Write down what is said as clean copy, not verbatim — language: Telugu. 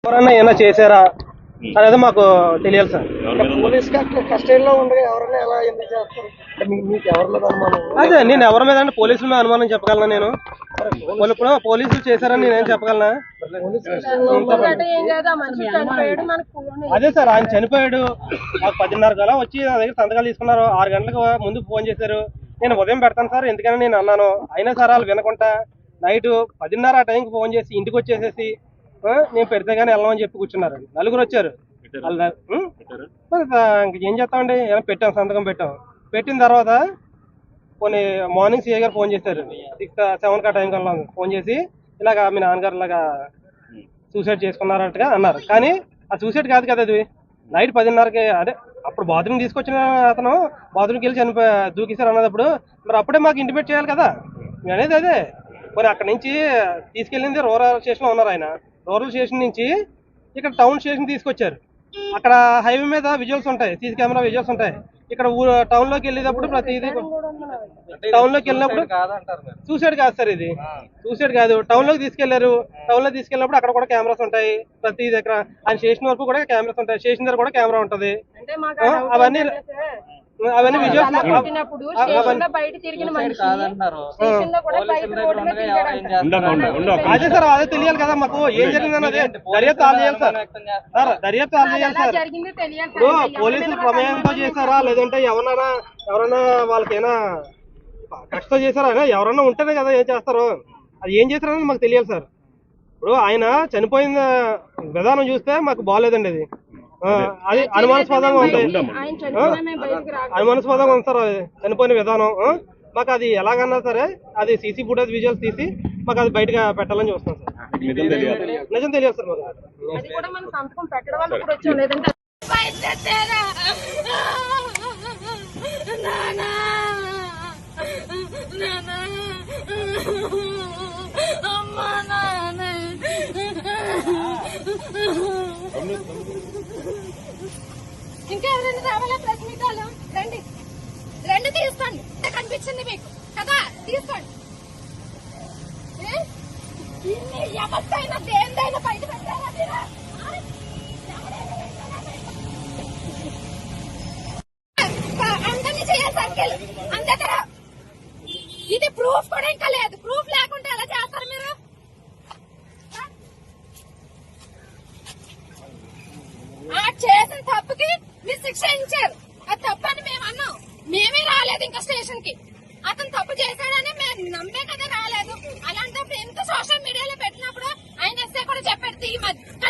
ఎవరన్నా ఏమైనా చేశారా అనేది మాకు తెలియాలి సార్. పోలీస్ కస్టడీలో ఉండగా ఎవరైనా ఎలా ఎందుకు చేస్తారు? మీకు ఎవరి మీద అనుమానం? అదే నేను ఎవరి మీద అంటే పోలీసుల మీద అనుమానం చెప్పగలనా? నేను ఇప్పుడు పోలీసులు చేశారని నేనేం చెప్పగలనా? అదే సార్, ఆయన చనిపోయాడు. మాకు 10:30 కల్లా వచ్చి నా దగ్గర సంతకాలు తీసుకున్నారు. 6 గంటలకు ముందు ఫోన్ చేశారు. నేను ఉదయం పెడతాను సార్ ఎందుకని నేను అన్నాను. అయినా సార్ వాళ్ళు వినకుండా నైట్ 10:30 ఆ టైంకి ఫోన్ చేసి ఇంటికి వచ్చేసేసి నేను పెడితే కానీ వెళ్ళమని చెప్పి కూర్చున్నారు. నలుగురు వచ్చారు. ఏం చేస్తామండి, పెట్టాం, సంతకం పెట్టాం. పెట్టిన తర్వాత కొన్ని మార్నింగ్ సిఐ గారు ఫోన్ చేశారు. 6-7 ఆ టైం కల్లా ఫోన్ చేసి ఇలాగా మీ నాన్నగారు ఇలాగా సూసైడ్ చేసుకున్నారంటగా అన్నారు. కానీ ఆ సూసైడ్ కాదు కదా, అది నైట్ 10:30కి. అదే అప్పుడు బాత్రూమ్ తీసుకొచ్చిన అతను బాత్రూమ్కి వెళ్ళి దూకేశారు అన్నప్పుడు మరి అప్పుడే మాకు ఇంటిమేట్ చేయాలి కదా అనేది. అదే మరి అక్కడ నుంచి తీసుకెళ్ళింది రూరల్ స్టేషన్లో ఉన్నారు. ఆయన రూరల్ స్టేషన్ నుంచి ఇక్కడ టౌన్ స్టేషన్ తీసుకొచ్చారు. అక్కడ హైవే మీద విజువల్స్ ఉంటాయి, సీసీ కెమెరా విజువల్స్ ఉంటాయి. ఇక్కడ టౌన్ లోకి వెళ్ళేటప్పుడు ప్రతిదీ టౌన్ లోకి వెళ్ళినప్పుడు సూసైడ్ కాదు సార్, ఇది సూసైడ్ కాదు. టౌన్ లోకి తీసుకెళ్లారు. టౌన్ లో తీసుకెళ్ళినప్పుడు అక్కడ కూడా కెమెరాస్ ఉంటాయి. ప్రతి దగ్గర ఆయన స్టేషన్ వరకు కూడా కెమెరాస్ ఉంటాయి. స్టేషన్ దగ్గర కూడా కెమెరా ఉంటది. అవన్నీ విజువల్స్. అదే సార్, అదే తెలియాలి కదా మాకు ఏం జరిగిందని. అదే దర్యాప్తు ఆల్ చేయాలి సార్. దర్యాప్తు ఆల్ చేయాలి సార్. ఇప్పుడు పోలీసులు ప్రమేయంతో చేశారా లేదంటే ఎవరైనా వాళ్ళకైనా కష్టం చేశారా? ఎవరన్నా ఉంటేనే కదా ఏం చేస్తారు. అది ఏం చేశారని మాకు తెలియాలి సార్. ఇప్పుడు ఆయన చనిపోయిన విధానం చూస్తే మాకు బాగాలేదండి. అది అనుమానాస్పదంగా ఉంటాయి. అనుమానాస్పదంగా ఉంది సార్ చనిపోయిన విధానం. మాకు అది ఎలాగన్నా సరే అది సీసీ ఫుటేజ్ విజువల్స్ తీసి మాకు అది బయటగా పెట్టాలని చూస్తాం సార్. నిజం తెలియదు సార్ ఇంకా ఎవరైనా రావాలా? ప్రెస్ మీట్ వాళ్ళు రండి, రండి తీసుకోండి. కనిపించింది మీకు కదా, తీసుకోండి. ఎవరికైనా దేనిదైనా బయట పెట్టారా మీరు? అందరినీ చేయాలి సర్కిల్ అందరూ. ఇది ప్రూఫ్ కూడా ఇంకా లేదు. ప్రూఫ్ లేకుంటే ఎలా చేస్తారు మీరు? చేసిన తప్పుకి మీరు శిక్ష ఇచ్చారు. అది తప్పు అని మేము అన్నాం. మేమే రాలేదు ఇంకా స్టేషన్ కి. అతను తప్పు చేశాడని మేము నమ్మే కదా రాలేదు. అలాంటప్పుడు ఎంత సోషల్ మీడియాలో పెట్టినప్పుడు ఆయన ఎస్ఐ కూడా చెప్పాడు ఈ మధ్య. కానీ